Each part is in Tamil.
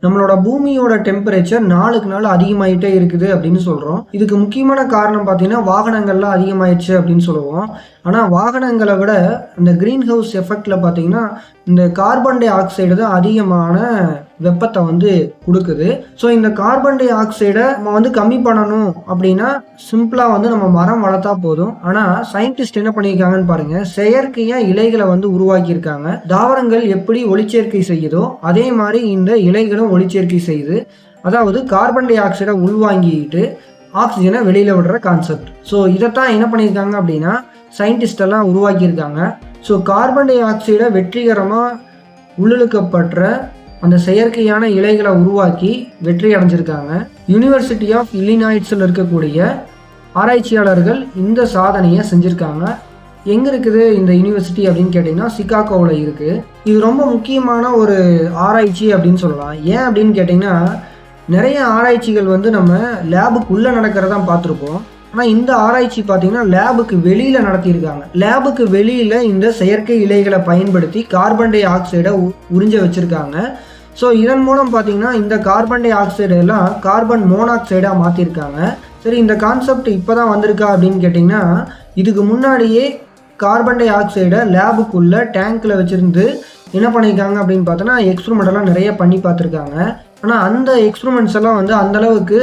நம்மளோட பூமியோட டெம்பரேச்சர் நாளுக்கு நாள் அதிகமாயிட்டே இருக்குது அப்படின்னு சொல்கிறோம். இதுக்கு முக்கியமான காரணம் பார்த்தீங்கன்னா வாகனங்கள்லாம் அதிகமாயிடுச்சு அப்படின்னு சொல்லுவோம். ஆனால் வாகனங்களை விட இந்த க்ரீன் ஹவுஸ் எஃபெக்டில் பார்த்தீங்கன்னா இந்த கார்பன் டை ஆக்சைடு தான் அதிகமான வெப்பத்தை வந்து கொடுக்குது. ஸோ இந்த கார்பன் டை ஆக்சைடை நம்ம வந்து கம்மி பண்ணணும் அப்படின்னா சிம்பிளாக வந்து நம்ம மரம் வளர்த்தா போதும். ஆனால் சயின்டிஸ்ட் என்ன பண்ணியிருக்காங்கன்னு பாருங்கள், செயற்கையாக இலைகளை வந்து உருவாக்கியிருக்காங்க. தாவரங்கள் எப்படி ஒளிச்சேர்க்கை செய்யுதோ அதே மாதிரி இந்த இலைகளும் ஒளிச்சேர்க்கை செய்யுது. அதாவது கார்பன் டை ஆக்சைடை உள்வாங்கிட்டு ஆக்சிஜனை வெளியில் விடுற கான்செப்ட். ஸோ இதைத்தான் என்ன பண்ணியிருக்காங்க அப்படின்னா சயின்டிஸ்ட் எல்லாம் உருவாக்கியிருக்காங்க. ஸோ கார்பன் டை ஆக்சைடை வெற்றிகரமாக உள்ளிழுக்கப்பட்ட அந்த செயற்கையான இலைகளை உருவாக்கி வெற்றி அடைஞ்சிருக்காங்க. யூனிவர்சிட்டி ஆஃப் இல்லினாய்ஸில் இருக்கக்கூடிய ஆராய்ச்சியாளர்கள் இந்த சாதனையை செஞ்சுருக்காங்க. எங்கே இருக்குது இந்த யூனிவர்சிட்டி அப்படின்னு கேட்டிங்கன்னா சிகாகோவில் இருக்குது. இது ரொம்ப முக்கியமான ஒரு ஆராய்ச்சி அப்படின்னு சொல்லலாம். ஏன் அப்படின்னு கேட்டிங்கன்னா நிறைய ஆராய்ச்சிகள் வந்து நம்ம லேபுக்குள்ளே நடக்கிறதான் பார்த்துருப்போம். ஆனால் இந்த ஆராய்ச்சி பார்த்திங்கன்னா லேபுக்கு வெளியில் நடத்தியிருக்காங்க. லேபுக்கு வெளியில் இந்த செயற்கை இலைகளை பயன்படுத்தி கார்பன் டை ஆக்சைடை உறிஞ்ச வச்சுருக்காங்க. ஸோ இதன் மூலம் பார்த்திங்கன்னா இந்த கார்பன் டை ஆக்சைடு எல்லாம் கார்பன் மோனாக்சைடாக மாற்றிருக்காங்க. சரி, இந்த கான்செப்ட் இப்போ தான் வந்திருக்கா அப்படின்னு கேட்டிங்கன்னா இதுக்கு முன்னாடியே கார்பன் டை ஆக்சைடை லேபுக்குள்ளே டேங்க்கில் வச்சுருந்து என்ன பண்ணியிருக்காங்க அப்படின்னு பார்த்தோன்னா எக்ஸ்பெரிமெண்டெல்லாம் நிறைய பண்ணி பார்த்துருக்காங்க. ஆனால் அந்த எக்ஸ்பெரிமெண்ட்ஸ் எல்லாம் வந்து அந்தளவுக்கு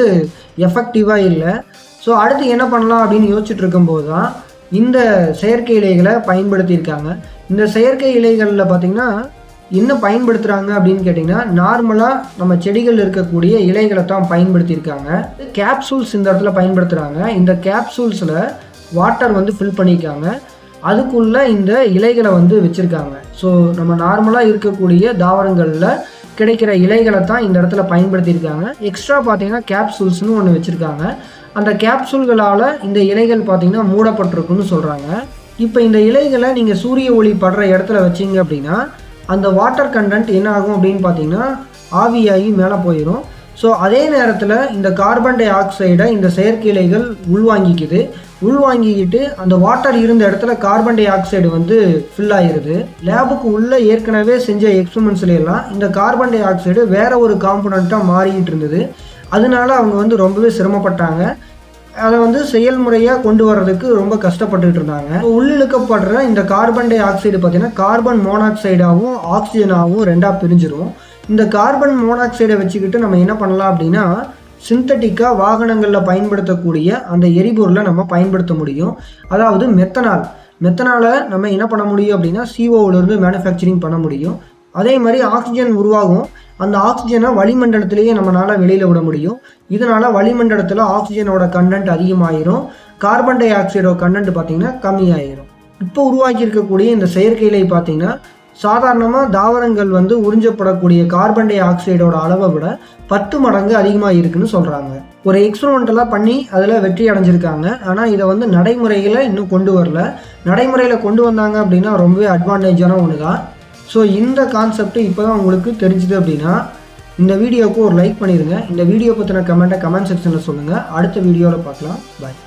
எஃபெக்டிவாக இல்லை. ஸோ அடுத்து என்ன பண்ணலாம் அப்படின்னு யோசிச்சுட்டு இருக்கும்போது தான் இந்த செயற்கை இலைகளை பயன்படுத்தியிருக்காங்க. இந்த செயற்கை இலைகளில் பார்த்திங்கன்னா என்ன பயன்படுத்துகிறாங்க அப்படின்னு கேட்டிங்கன்னா நார்மலாக நம்ம செடிகள் இருக்கக்கூடிய இலைகளை தான் பயன்படுத்தியிருக்காங்க. கேப்சூல்ஸ் இந்த இடத்துல பயன்படுத்துகிறாங்க. இந்த கேப்சூல்ஸில் வாட்டர் வந்து ஃபில் பண்ணியிருக்காங்க. அதுக்குள்ளே இந்த இலைகளை வந்து வச்சுருக்காங்க. ஸோ நம்ம நார்மலாக இருக்கக்கூடிய தாவரங்களில் கிடைக்கிற இலைகளை தான் இந்த இடத்துல பயன்படுத்தியிருக்காங்க. எக்ஸ்ட்ரா பார்த்திங்கன்னா கேப்சூல்ஸ்னு ஒன்று வச்சுருக்காங்க. அந்த கேப்சூல்களால் இந்த இலைகள் பார்த்திங்கன்னா மூடப்பட்டிருக்குன்னு சொல்கிறாங்க. இப்போ இந்த இலைகளை நீங்கள் சூரிய ஒளி படுற இடத்துல வச்சிங்க அப்படின்னா அந்த வாட்டர் கண்டென்ட் என்ன ஆகும் அப்படின்னு பார்த்தீங்கன்னா ஆவியாகி மேலே போயிடும். ஸோ அதே நேரத்தில் இந்த கார்பன் டை ஆக்சைடை இந்த செயற்கை இலைகள் உள்வாங்கிக்கிட்டு அந்த வாட்டர் இருந்த இடத்துல கார்பன் டை ஆக்சைடு வந்து ஃபில் ஆகிடுது. லேபுக்கு உள்ளே ஏற்கனவே செஞ்ச எக்ஸ்பெரிமெண்ட்ஸ்லாம் இந்த கார்பன் டை ஆக்சைடு வேறு ஒரு காம்பனண்ட்டாக மாறிக்கிட்டு இருந்தது. அதனால அவங்க வந்து ரொம்பவே சிரமப்பட்டாங்க. அதை வந்து செயல்முறையாக கொண்டு வர்றதுக்கு ரொம்ப கஷ்டப்பட்டுட்டு இருந்தாங்க. உள்ளிழுக்கப்படுற இந்த கார்பன் டை ஆக்சைடு பார்த்திங்கன்னா கார்பன் மோனாக்சைடாகவும் ஆக்சிஜனாகவும் ரெண்டாக பிரிஞ்சிடும். இந்த கார்பன் மோனாக்சைடை வச்சுக்கிட்டு நம்ம என்ன பண்ணலாம் அப்படின்னா சிந்தட்டிக்காக வாகனங்களில் பயன்படுத்தக்கூடிய அந்த எரிபொருளை நம்ம பயன்படுத்த முடியும். அதாவது மெத்தனாலை நம்ம என்ன பண்ண முடியும் அப்படின்னா CO2 மேனுஃபேக்சரிங் பண்ண முடியும். அதே மாதிரி ஆக்சிஜன் உருவாகும். அந்த ஆக்சிஜனை வளிமண்டலத்திலேயே நம்மளால் வெளியில் விட முடியும். இதனால் வளிமண்டலத்தில் ஆக்சிஜனோட கண்டென்ட் அதிகமாகிடும். கார்பன் டை ஆக்சைடோட கண்டென்ட் பார்த்திங்கன்னா கம்மியாகிடும். இப்போ உருவாக்கியிருக்கக்கூடிய இந்த செயற்கை இலை பார்த்திங்கன்னா சாதாரணமாக தாவரங்கள் வந்து உறிஞ்சப்படக்கூடிய கார்பன் டை ஆக்சைடோட அளவை விட 10 மடங்கு அதிகமாக இருக்குதுன்னு சொல்கிறாங்க. ஒரு எக்ஸ்பெரிமெண்டெல்லாம் பண்ணி அதில் வெற்றி அடைஞ்சிருக்காங்க. ஆனால் இதை வந்து நடைமுறையில் இன்னும் கொண்டு வரல. நடைமுறையில் கொண்டு வந்தாங்க அப்படின்னா ரொம்பவே அட்வான்டேஜான ஒன்று தான். ஸோ இந்த கான்செப்ட் இப்போ தான் உங்களுக்கு தெரிஞ்சுது அப்படின்னா இந்த வீடியோவுக்கு ஒரு லைக் பண்ணிடுங்க. இந்த வீடியோ பற்றின கமெண்ட் செக்ஷனில் சொல்லுங்கள். அடுத்த வீடியோவில் பார்க்கலாம். பாய்.